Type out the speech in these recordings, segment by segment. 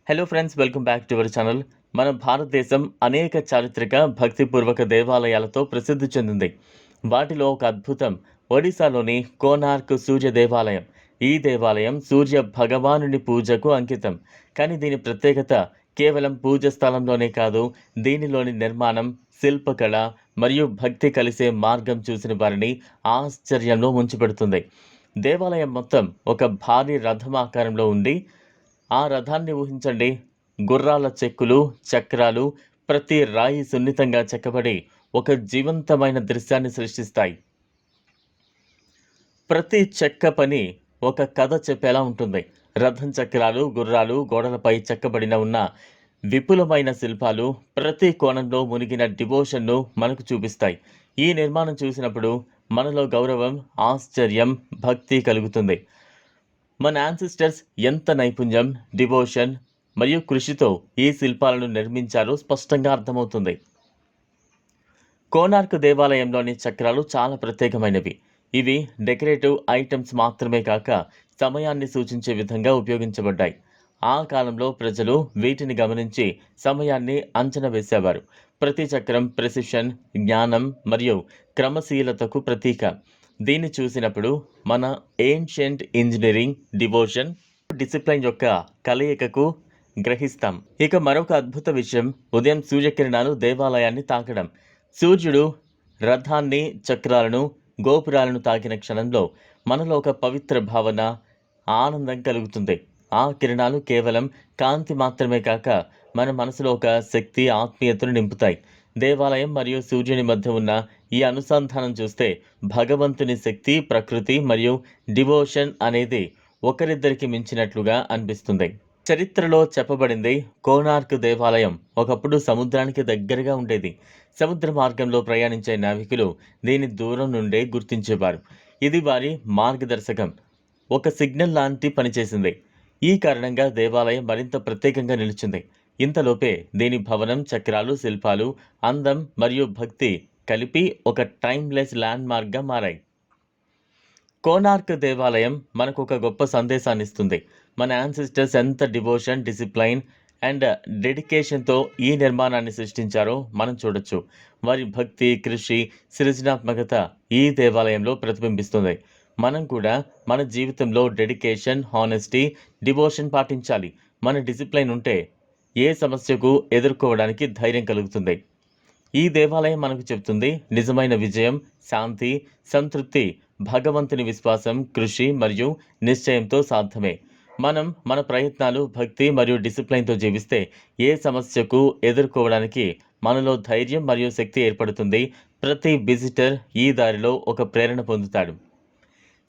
Hello friends, welcome back to our channel. మన భారతదేశం అనేక చారిత్రక భక్తిపూర్వక దేవాలయాలతో ప్రసిద్ధి చెందింది. వాటిలో ఒక అద్భుతం ఒడిశాలోని కోనార్క్ సూర్య దేవాలయం. ఈ దేవాలయం సూర్య భగవానుని పూజకు అంకితం. కానీ దీని ప్రత్యేకత కేవలం పూజ స్థలంలోనే కాదు, దీనిలోని నిర్మాణం, శిల్పకళ మరియు భక్తి కలిసే మార్గం చూసిన వారిని ఆశ్చర్యంలో ముంచిపెడుతుంది. దేవాలయం మొత్తం ఒక భారీ రథం ఆకారంలో ఉండి, ఆ రథాన్ని ఊహించండి. గుర్రాల చెక్కులు, చక్రాలు, ప్రతి రాయి సున్నితంగా చెక్కబడి ఒక జీవంతమైన దృశ్యాన్ని సృష్టిస్తాయి. ప్రతి చెక్క పని ఒక కథ చెప్పేలా ఉంటుంది. రథం చక్రాలు, గుర్రాలు, గోడలపై చెక్కబడిన ఉన్న విపులమైన శిల్పాలు ప్రతి కోణంలో మునిగిన డివోషన్ను మనకు చూపిస్తాయి. ఈ నిర్మాణం చూసినప్పుడు మనలో గౌరవం, ఆశ్చర్యం, భక్తి కలుగుతుంది. మన యాన్సిస్టర్స్ ఎంత నైపుణ్యం, డివోషన్ మరియు కృషితో ఈ శిల్పాలను నిర్మించారో స్పష్టంగా అర్థమవుతుంది. కోనార్క్ దేవాలయంలోని చక్రాలు చాలా ప్రత్యేకమైనవి. ఇవి డెకరేటివ్ ఐటమ్స్ మాత్రమే కాక సమయాన్ని సూచించే విధంగా ఉపయోగించబడ్డాయి. ఆ కాలంలో ప్రజలు వీటిని గమనించి సమయాన్ని అంచనా వేసేవారు. ప్రతి చక్రం ప్రెసిషన్, జ్ఞానం మరియు క్రమశీలతకు ప్రతీక. దీన్ని చూసినప్పుడు మన ఏన్షియంట్ ఇంజనీరింగ్, డివోషన్, డిసిప్లైన్ యొక్క కలయికకు గ్రహిస్తాం. ఇక మరొక అద్భుత విషయం ఉదయం సూర్యకిరణాలు దేవాలయాన్ని తాకడం. సూర్యుడు రథాన్ని, చక్రాలను, గోపురాలను తాకిన క్షణంలో మనలో ఒక పవిత్ర భావన, ఆనందం కలుగుతుంది. ఆ కిరణాలు కేవలం కాంతి మాత్రమే కాక మన మనసులో ఒక శక్తి, ఆత్మీయతను నింపుతాయి. దేవాలయం మరియు సూర్యుని మధ్య ఉన్న ఈ అనుసంధానం చూస్తే భగవంతుని శక్తి, ప్రకృతి మరియు డివోషన్ అనేది ఒకరిద్దరికి మించినట్లుగా అనిపిస్తుంది. చరిత్రలో చెప్పబడింది, కోనార్క్ దేవాలయం ఒకప్పుడు సముద్రానికి దగ్గరగా ఉండేది. సముద్ర మార్గంలో ప్రయాణించే నావికులు దీని దూరం నుండే గుర్తించేవారు. ఇది వారి మార్గదర్శకం, ఒక సిగ్నల్ లాంటి పనిచేసింది. ఈ కారణంగా దేవాలయం మరింత ప్రత్యేకంగా నిలిచింది. ఇంతలోపే దీని భవనం, చక్రాలు, శిల్పాలు, అందం మరియు భక్తి కలిపి ఒక టైమ్లెస్ ల్యాండ్ మార్క్గా మారాయి. కోనార్క్ దేవాలయం మనకు ఒక గొప్ప సందేశాన్ని ఇస్తుంది. మన యాన్సిస్టర్స్ ఎంత డివోషన్, డిసిప్లైన్ అండ్ డెడికేషన్తో ఈ నిర్మాణాన్ని సృష్టించారో మనం చూడొచ్చు. వారి భక్తి, కృషి, సృజనాత్మకత ఈ దేవాలయంలో ప్రతిబింబిస్తుంది. మనం కూడా మన జీవితంలో డెడికేషన్, హానెస్టీ, డివోషన్ పాటించాలి. మన డిసిప్లైన్ ఉంటే ఏ సమస్యకు ఎదుర్కోవడానికి ధైర్యం కలుగుతుంది. ఈ దేవాలయం మనకు చెబుతుంది, నిజమైన విజయం, శాంతి, సంతృప్తి భగవంతుని విశ్వాసం, కృషి మరియు నిశ్చయంతో సాధ్యమే. మనం మన ప్రయత్నాలు, భక్తి మరియు డిసిప్లైన్తో జీవిస్తే ఏ సమస్యకు ఎదుర్కోవడానికి మనలో ధైర్యం మరియు శక్తి ఏర్పడుతుంది. ప్రతి విజిటర్ ఈ దారిలో ఒక ప్రేరణ పొందుతాడు.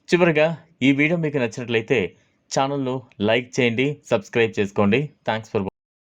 చివరిగా ఈ వీడియో మీకు నచ్చినట్లయితే ఛానల్ను లైక్ చేయండి, సబ్స్క్రైబ్ చేసుకోండి. Thanks for